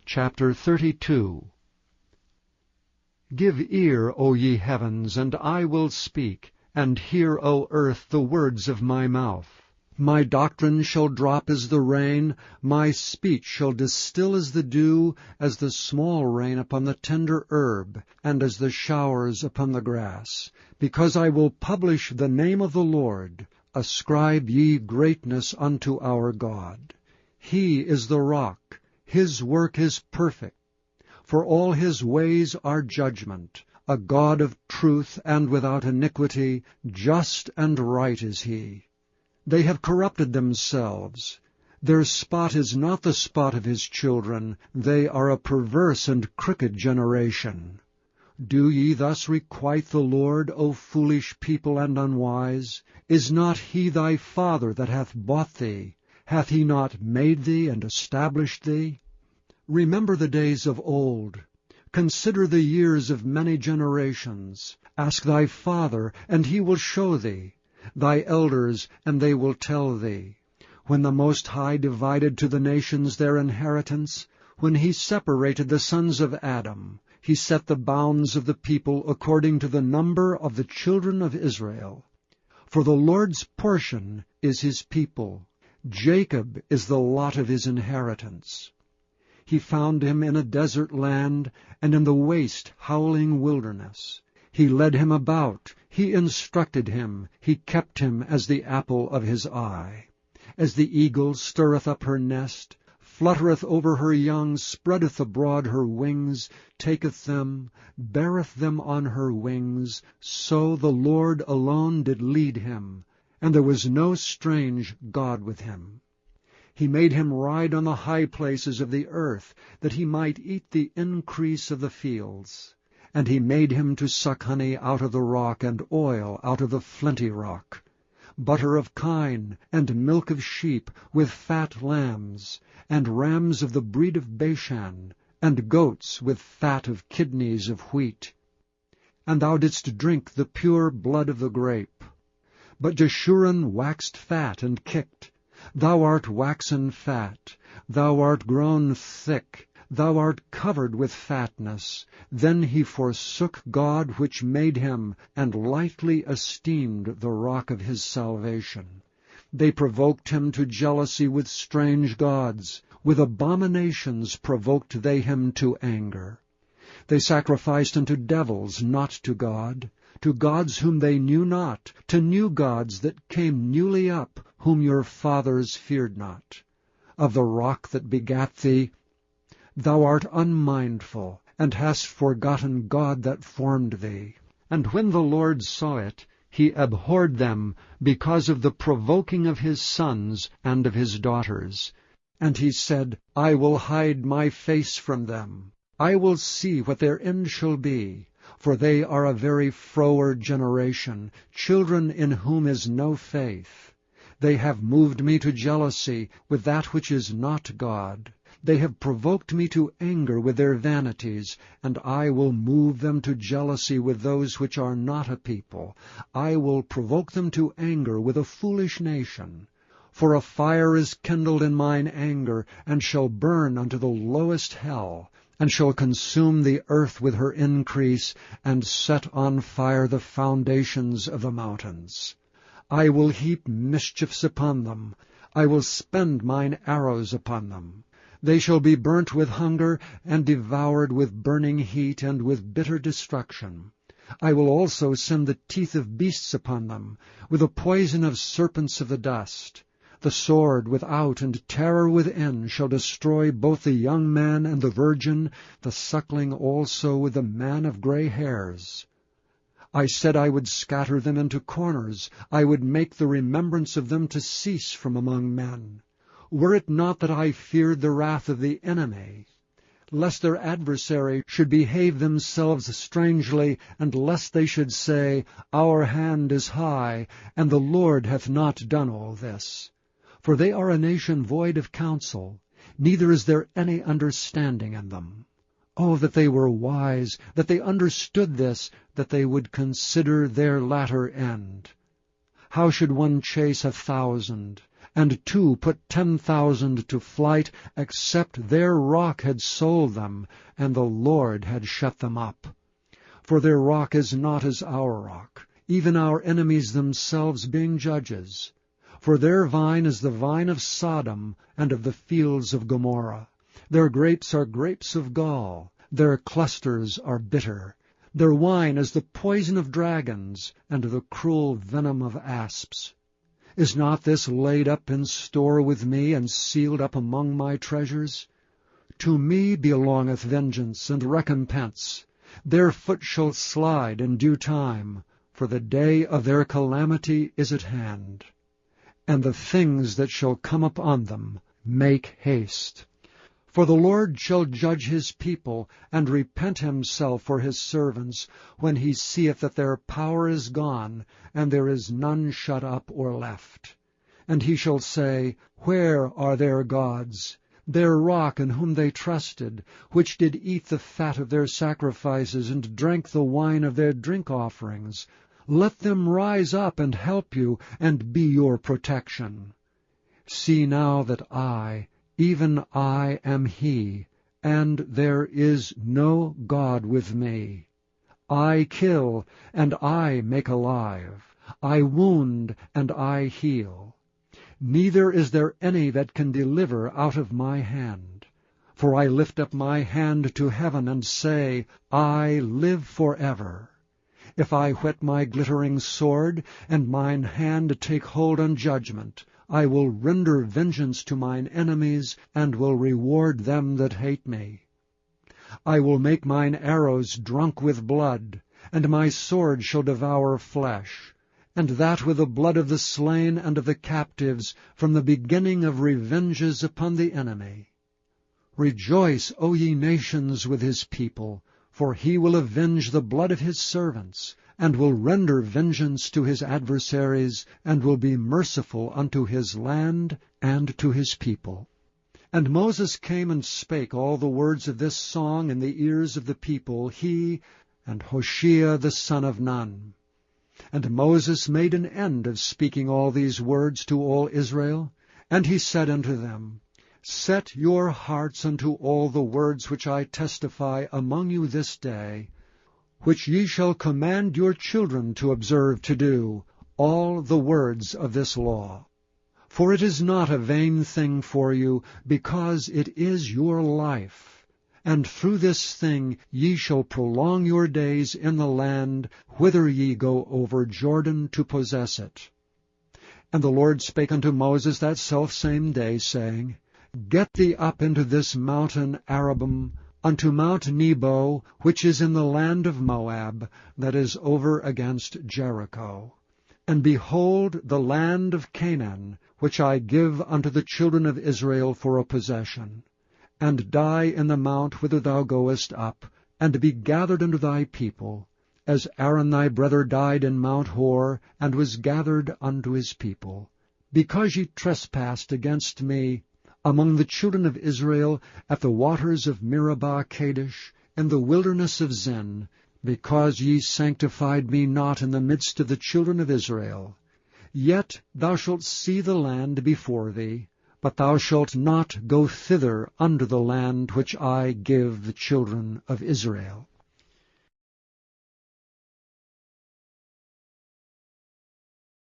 Chapter 32. Give ear, O ye heavens, and I will speak, and hear, O earth, the words of my mouth. My doctrine shall drop as the rain, my speech shall distil as the dew, as the small rain upon the tender herb, and as the showers upon the grass. Because I will publish the name of the Lord. Ascribe ye greatness unto our God. He is the rock, his work is perfect. For all his ways are judgment, a God of truth and without iniquity, just and right is he. They have corrupted themselves. Their spot is not the spot of his children. They are a perverse and crooked generation. Do ye thus requite the Lord, O foolish people and unwise? Is not he thy father that hath bought thee? Hath he not made thee and established thee? Remember the days of old. Consider the years of many generations. Ask thy father, and he will show thee, thy elders, and they will tell thee. When the Most High divided to the nations their inheritance, when he separated the sons of Adam, he set the bounds of the people according to the number of the children of Israel. For the Lord's portion is his people. Jacob is the lot of his inheritance. He found him in a desert land, and in the waste howling wilderness. He led him about, he instructed him, he kept him as the apple of his eye. As the eagle stirreth up her nest, fluttereth over her young, spreadeth abroad her wings, taketh them, beareth them on her wings, so the Lord alone did lead him, and there was no strange God with him. He made him ride on the high places of the earth, that he might eat the increase of the fields. And he made him to suck honey out of the rock, and oil out of the flinty rock, butter of kine, and milk of sheep, with fat lambs, and rams of the breed of Bashan, and goats with fat of kidneys of wheat. And thou didst drink the pure blood of the grape. But Jeshurun waxed fat and kicked. Thou art waxen fat, thou art grown thick, thou art covered with fatness. Then he forsook God which made him, and lightly esteemed the rock of his salvation. They provoked him to jealousy with strange gods. With abominations provoked they him to anger. They sacrificed unto devils, not to God, to gods whom they knew not, to new gods that came newly up, whom your fathers feared not. Of the rock that begat thee, thou art unmindful, and hast forgotten God that formed thee. And when the Lord saw it, he abhorred them, because of the provoking of his sons and of his daughters. And he said, I will hide my face from them. I will see what their end shall be. For they are a very froward generation, children in whom is no faith. They have moved me to jealousy with that which is not God. They have provoked me to anger with their vanities, and I will move them to jealousy with those which are not a people. I will provoke them to anger with a foolish nation. For a fire is kindled in mine anger, and shall burn unto the lowest hell, and shall consume the earth with her increase, and set on fire the foundations of the mountains. I will heap mischiefs upon them. I will spend mine arrows upon them. They shall be burnt with hunger, and devoured with burning heat, and with bitter destruction. I will also send the teeth of beasts upon them, with the poison of serpents of the dust. The sword without and terror within shall destroy both the young man and the virgin, the suckling also with the man of gray hairs. I said I would scatter them into corners. I would make the remembrance of them to cease from among men. Were it not that I feared the wrath of the enemy, lest their adversary should behave themselves strangely, and lest they should say, Our hand is high, and the Lord hath not done all this. For they are a nation void of counsel, neither is there any understanding in them. Oh, that they were wise, that they understood this, that they would consider their latter end. How should one chase 1,000, and two put 10,000 to flight, except their rock had sold them, and the Lord had shut them up. For their rock is not as our rock, even our enemies themselves being judges. For their vine is the vine of Sodom, and of the fields of Gomorrah. Their grapes are grapes of gall, their clusters are bitter. Their wine is the poison of dragons, and the cruel venom of asps. Is not this laid up in store with me, and sealed up among my treasures? To me belongeth vengeance and recompense. Their foot shall slide in due time, for the day of their calamity is at hand. And the things that shall come upon them make haste. For the Lord shall judge his people, and repent himself for his servants, when he seeth that their power is gone, and there is none shut up or left. And he shall say, Where are their gods, their rock in whom they trusted, which did eat the fat of their sacrifices, and drank the wine of their drink offerings? Let them rise up and help you, and be your protection. See now that I, even I, am he, and there is no God with me. I kill, and I make alive. I wound, and I heal. Neither is there any that can deliver out of my hand. For I lift up my hand to heaven, and say, I live forever. If I whet my glittering sword, and mine hand take hold on judgment, I will render vengeance to mine enemies, and will reward them that hate me. I will make mine arrows drunk with blood, and my sword shall devour flesh, and that with the blood of the slain and of the captives, from the beginning of revenges upon the enemy. Rejoice, O ye nations, with his people, for he will avenge the blood of his servants, and will render vengeance to his adversaries, and will be merciful unto his land and to his people. And Moses came and spake all the words of this song in the ears of the people, he and Hoshea the son of Nun. And Moses made an end of speaking all these words to all Israel, and he said unto them, Set your hearts unto all the words which I testify among you this day, which ye shall command your children to observe to do, all the words of this law. For it is not a vain thing for you, because it is your life. And through this thing ye shall prolong your days in the land, whither ye go over Jordan to possess it. And the Lord spake unto Moses that selfsame day, saying, Get thee up into this mountain Arabim, unto Mount Nebo, which is in the land of Moab, that is over against Jericho. And behold the land of Canaan, which I give unto the children of Israel for a possession. And die in the mount whither thou goest up, and be gathered unto thy people, as Aaron thy brother died in Mount Hor, and was gathered unto his people. Because ye trespassed against me among the children of Israel at the waters of Meribah Kadesh, in the wilderness of Zin, because ye sanctified me not in the midst of the children of Israel. Yet thou shalt see the land before thee, but thou shalt not go thither unto the land which I give the children of Israel.